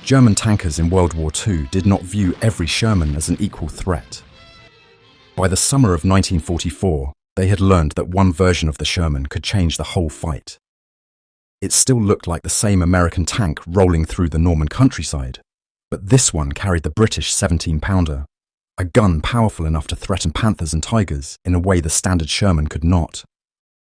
German tankers in World War II did not view every Sherman as an equal threat. By the summer of 1944, they had learned that one version of the Sherman could change the whole fight. It still looked like the same American tank rolling through the Norman countryside, but this one carried the British 17-pounder, a gun powerful enough to threaten Panthers and Tigers in a way the standard Sherman could not.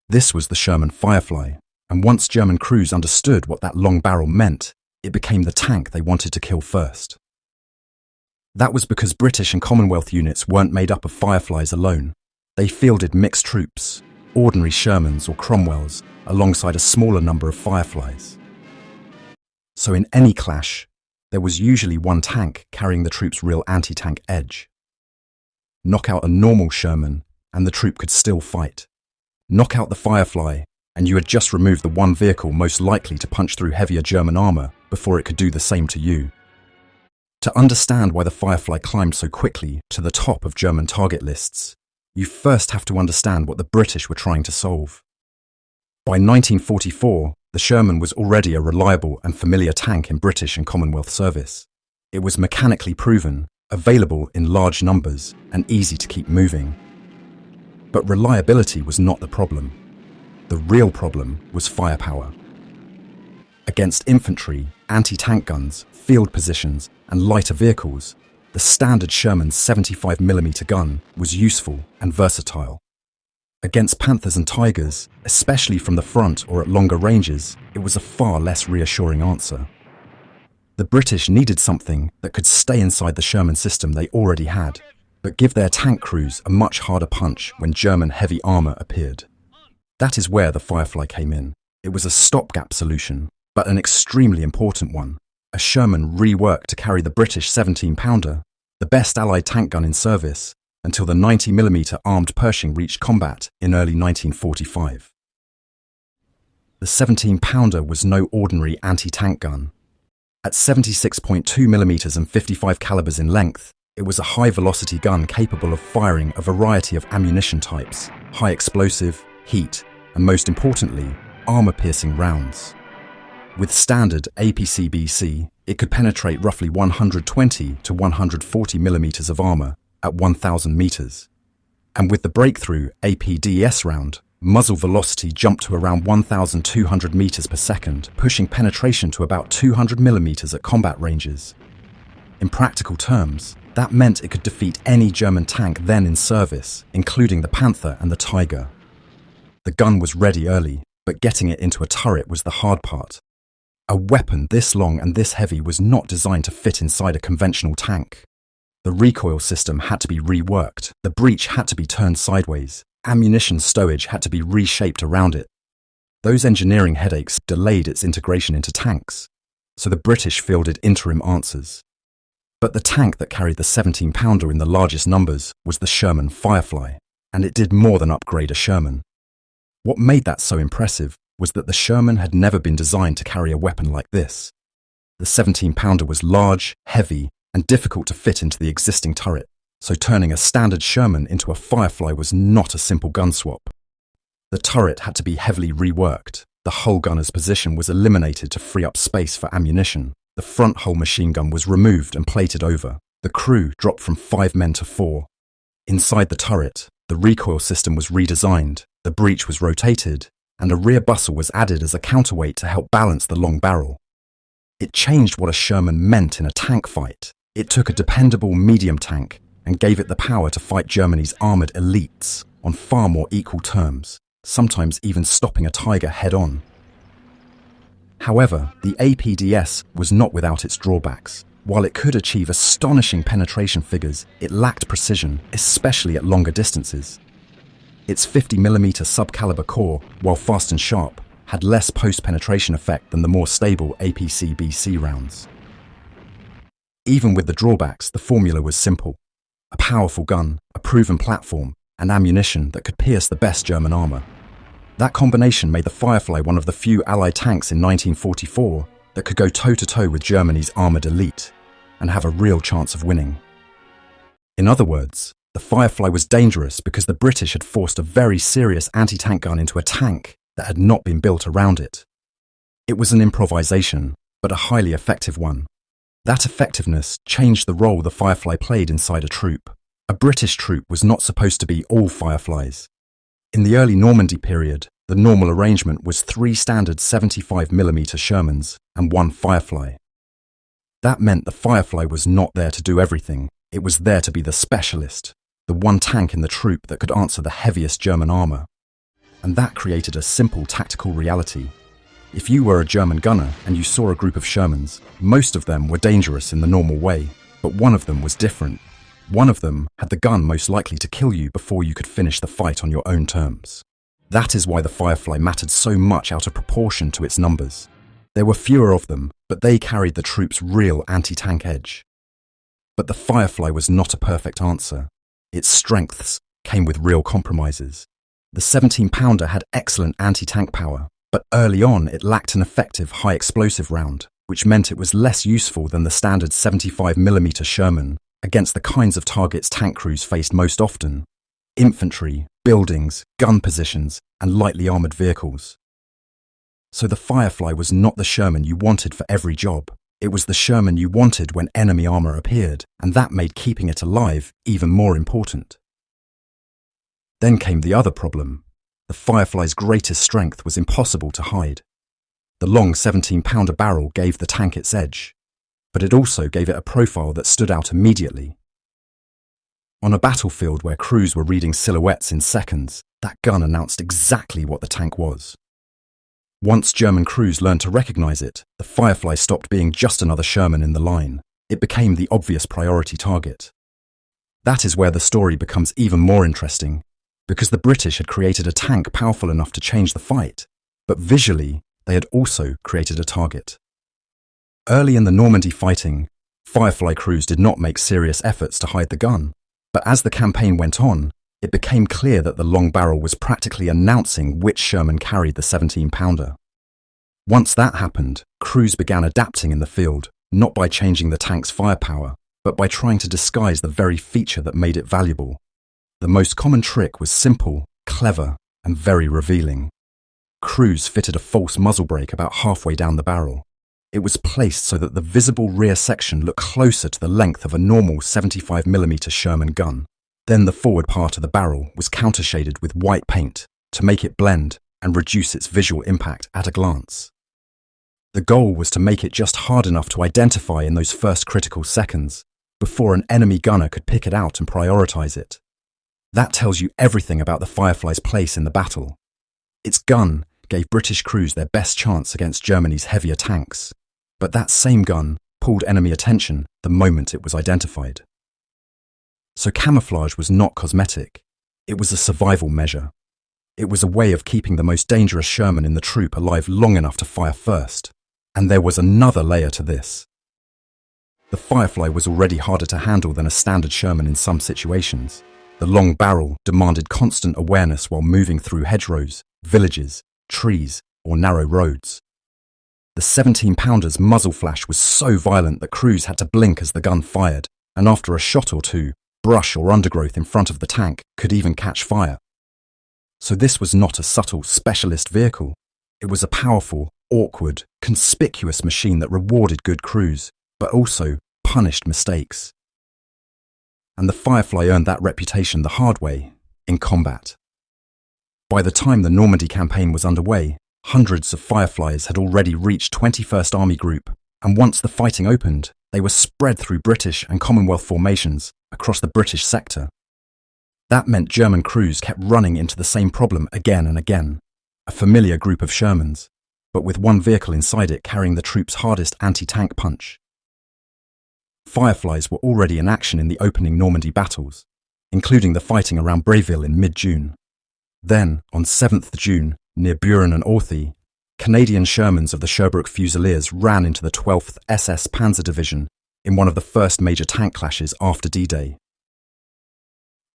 This was the Sherman Firefly, and once German crews understood what that long barrel meant, it became the tank they wanted to kill first. That was because British and Commonwealth units weren't made up of Fireflies alone. They fielded mixed troops, ordinary Shermans or Cromwells, alongside a smaller number of Fireflies. So in any clash, there was usually one tank carrying the troop's real anti-tank edge. Knock out a normal Sherman, and the troop could still fight. Knock out the Firefly, and you had just removed the one vehicle most likely to punch through heavier German armour before it could do the same to you. To understand why the Firefly climbed so quickly to the top of German target lists, you first have to understand what the British were trying to solve. By 1944, the Sherman was already a reliable and familiar tank in British and Commonwealth service. It was mechanically proven, available in large numbers, and easy to keep moving. But reliability was not the problem. The real problem was firepower. Against infantry, anti-tank guns, field positions, and lighter vehicles, the standard Sherman's 75mm gun was useful and versatile. Against Panthers and Tigers, especially from the front or at longer ranges, it was a far less reassuring answer. The British needed something that could stay inside the Sherman system they already had, but give their tank crews a much harder punch when German heavy armour appeared. That is where the Firefly came in. It was a stopgap solution, but an extremely important one. A Sherman reworked to carry the British 17-pounder, the best Allied tank gun in service, until the 90mm armed Pershing reached combat in early 1945. The 17-pounder was no ordinary anti-tank gun. At 76.2mm and 55 calibers in length, it was a high-velocity gun capable of firing a variety of ammunition types, high explosive, heat, and most importantly, armor-piercing rounds. With standard APC-BC, it could penetrate roughly 120 to 140 millimeters of armor at 1,000 meters. And with the breakthrough APDS round, muzzle velocity jumped to around 1,200 meters per second, pushing penetration to about 200 millimeters at combat ranges. In practical terms, that meant it could defeat any German tank then in service, including the Panther and the Tiger. The gun was ready early, but getting it into a turret was the hard part. A weapon this long and this heavy was not designed to fit inside a conventional tank. The recoil system had to be reworked, the breech had to be turned sideways, ammunition stowage had to be reshaped around it. Those engineering headaches delayed its integration into tanks, so the British fielded interim answers. But the tank that carried the 17-pounder in the largest numbers was the Sherman Firefly, and it did more than upgrade a Sherman. What made that so impressive was that the Sherman had never been designed to carry a weapon like this. The 17-pounder was large, heavy, and difficult to fit into the existing turret, so turning a standard Sherman into a Firefly was not a simple gun swap. The turret had to be heavily reworked, the hull gunner's position was eliminated to free up space for ammunition, the front hull machine gun was removed and plated over, the crew dropped from 5 men to 4. Inside the turret, the recoil system was redesigned, the breech was rotated, and a rear bustle was added as a counterweight to help balance the long barrel. It changed what a Sherman meant in a tank fight. It took a dependable medium tank and gave it the power to fight Germany's armoured elites on far more equal terms, sometimes even stopping a Tiger head-on. However, the APDS was not without its drawbacks. While it could achieve astonishing penetration figures, it lacked precision, especially at longer distances. Its 50mm sub-caliber core, while fast and sharp, had less post-penetration effect than the more stable APC-BC rounds. Even with the drawbacks, the formula was simple. A powerful gun, a proven platform, and ammunition that could pierce the best German armour. That combination made the Firefly one of the few Allied tanks in 1944 that could go toe-to-toe with Germany's armoured elite and have a real chance of winning. In other words, the Firefly was dangerous because the British had forced a very serious anti-tank gun into a tank that had not been built around it. It was an improvisation, but a highly effective one. That effectiveness changed the role the Firefly played inside a troop. A British troop was not supposed to be all Fireflies. In the early Normandy period, the normal arrangement was 3 standard 75mm Shermans and 1 Firefly. That meant the Firefly was not there to do everything. It was there to be the specialist, the one tank in the troop that could answer the heaviest German armour. And that created a simple tactical reality. If you were a German gunner and you saw a group of Shermans, most of them were dangerous in the normal way, but one of them was different. One of them had the gun most likely to kill you before you could finish the fight on your own terms. That is why the Firefly mattered so much out of proportion to its numbers. There were fewer of them, but they carried the troop's real anti-tank edge. But the Firefly was not a perfect answer. Its strengths came with real compromises. The 17-pounder had excellent anti-tank power, but early on it lacked an effective high-explosive round, which meant it was less useful than the standard 75mm Sherman against the kinds of targets tank crews faced most often: infantry, buildings, gun positions, and lightly armoured vehicles. So the Firefly was not the Sherman you wanted for every job. It was the Sherman you wanted when enemy armour appeared, and that made keeping it alive even more important. Then came the other problem. The Firefly's greatest strength was impossible to hide. The long 17-pounder barrel gave the tank its edge, but it also gave it a profile that stood out immediately. On a battlefield where crews were reading silhouettes in seconds, that gun announced exactly what the tank was. Once German crews learned to recognize it, the Firefly stopped being just another Sherman in the line. It became the obvious priority target. That is where the story becomes even more interesting, because the British had created a tank powerful enough to change the fight, but visually they had also created a target. Early in the Normandy fighting, Firefly crews did not make serious efforts to hide the gun, but as the campaign went on, it became clear that the long barrel was practically announcing which Sherman carried the 17-pounder. Once that happened, crews began adapting in the field, not by changing the tank's firepower, but by trying to disguise the very feature that made it valuable. The most common trick was simple, clever, and very revealing. Crews fitted a false muzzle brake about halfway down the barrel. It was placed so that the visible rear section looked closer to the length of a normal 75mm Sherman gun. Then the forward part of the barrel was countershaded with white paint to make it blend and reduce its visual impact at a glance. The goal was to make it just hard enough to identify in those first critical seconds, before an enemy gunner could pick it out and prioritize it. That tells you everything about the Firefly's place in the battle. Its gun gave British crews their best chance against Germany's heavier tanks, but that same gun pulled enemy attention the moment it was identified. So camouflage was not cosmetic. It was a survival measure. It was a way of keeping the most dangerous Sherman in the troop alive long enough to fire first. And there was another layer to this. The Firefly was already harder to handle than a standard Sherman in some situations. The long barrel demanded constant awareness while moving through hedgerows, villages, trees, or narrow roads. The 17-pounder's muzzle flash was so violent that crews had to blink as the gun fired, and after a shot or two, brush or undergrowth in front of the tank could even catch fire. So this was not a subtle specialist vehicle. It was a powerful, awkward, conspicuous machine that rewarded good crews, but also punished mistakes. And the Firefly earned that reputation the hard way, in combat. By the time the Normandy campaign was underway, hundreds of Fireflies had already reached 21st Army Group, and once the fighting opened, they were spread through British and Commonwealth formations across the British sector. That meant German crews kept running into the same problem again and again, a familiar group of Shermans, but with one vehicle inside it carrying the troops' hardest anti-tank punch. Fireflies were already in action in the opening Normandy battles, including the fighting around Bréville in mid-June. Then, on 7th June, near Buren and Orthy, Canadian Shermans of the Sherbrooke Fusiliers ran into the 12th SS Panzer Division in one of the first major tank clashes after D-Day.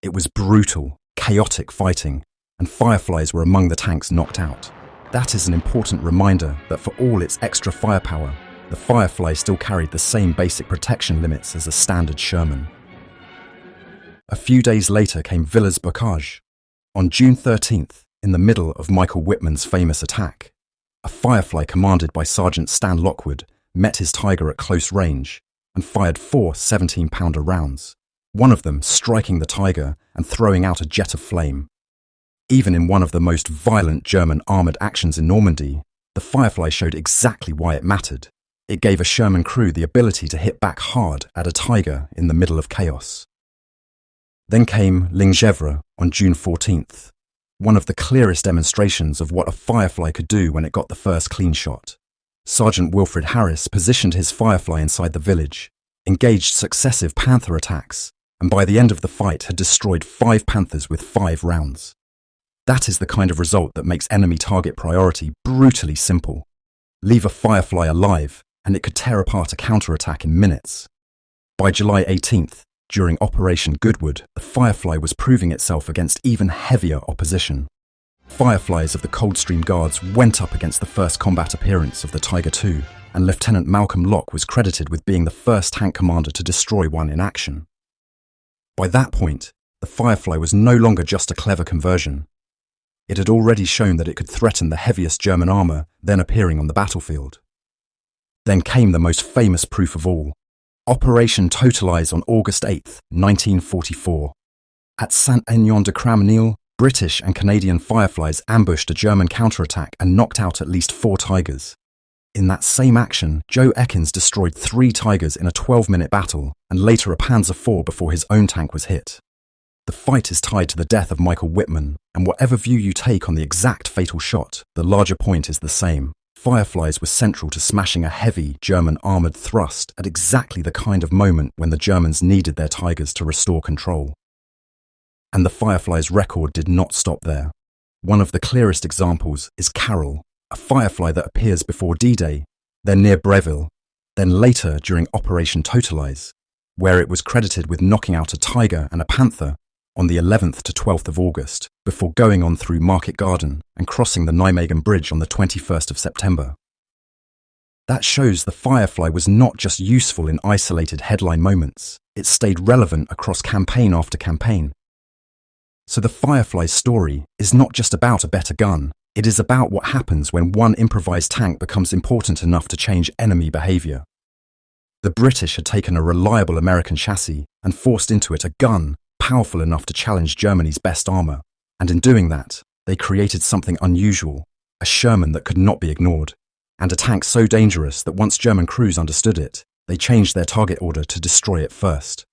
It was brutal, chaotic fighting, and Fireflies were among the tanks knocked out. That is an important reminder that for all its extra firepower, the Firefly still carried the same basic protection limits as a standard Sherman. A few days later came Villers-Bocage. On June 13th, in the middle of Michael Whitman's famous attack, a Firefly commanded by Sergeant Stan Lockwood met his Tiger at close range, and fired 4 17-pounder rounds, one of them striking the Tiger and throwing out a jet of flame. Even in one of the most violent German armoured actions in Normandy, the Firefly showed exactly why it mattered. It gave a Sherman crew the ability to hit back hard at a Tiger in the middle of chaos. Then came Ligneuvre on June 14th, one of the clearest demonstrations of what a Firefly could do when it got the first clean shot. Sergeant Wilfred Harris positioned his Firefly inside the village, engaged successive Panther attacks, and by the end of the fight had destroyed 5 Panthers with 5 rounds. That is the kind of result that makes enemy target priority brutally simple. Leave a Firefly alive, and it could tear apart a counterattack in minutes. By July 18th, during Operation Goodwood, the Firefly was proving itself against even heavier opposition. Fireflies of the Coldstream Guards went up against the first combat appearance of the Tiger II, and Lieutenant Malcolm Locke was credited with being the first tank commander to destroy one in action. By that point, the Firefly was no longer just a clever conversion. It had already shown that it could threaten the heaviest German armour then appearing on the battlefield. Then came the most famous proof of all. Operation Totalize on August 8, 1944. At Saint-Aignan-de-Cramnil, British and Canadian Fireflies ambushed a German counterattack and knocked out at least 4 Tigers. In that same action, Joe Ekins destroyed 3 Tigers in a 12-minute battle and later a Panzer IV before his own tank was hit. The fight is tied to the death of Michael Whitman, and whatever view you take on the exact fatal shot, the larger point is the same. Fireflies were central to smashing a heavy German armoured thrust at exactly the kind of moment when the Germans needed their Tigers to restore control. And the Fireflies' record did not stop there. One of the clearest examples is Carol, a Firefly that appears before D-Day, then near Breville, then later during Operation Totalize, where it was credited with knocking out a Tiger and a Panther on the 11th to 12th of August, before going on through Market Garden and crossing the Nijmegen Bridge on the 21st of September. That shows the Firefly was not just useful in isolated headline moments, it stayed relevant across campaign after campaign. So the Firefly's story is not just about a better gun, it is about what happens when one improvised tank becomes important enough to change enemy behaviour. The British had taken a reliable American chassis and forced into it a gun powerful enough to challenge Germany's best armour, and in doing that, they created something unusual, a Sherman that could not be ignored, and a tank so dangerous that once German crews understood it, they changed their target order to destroy it first.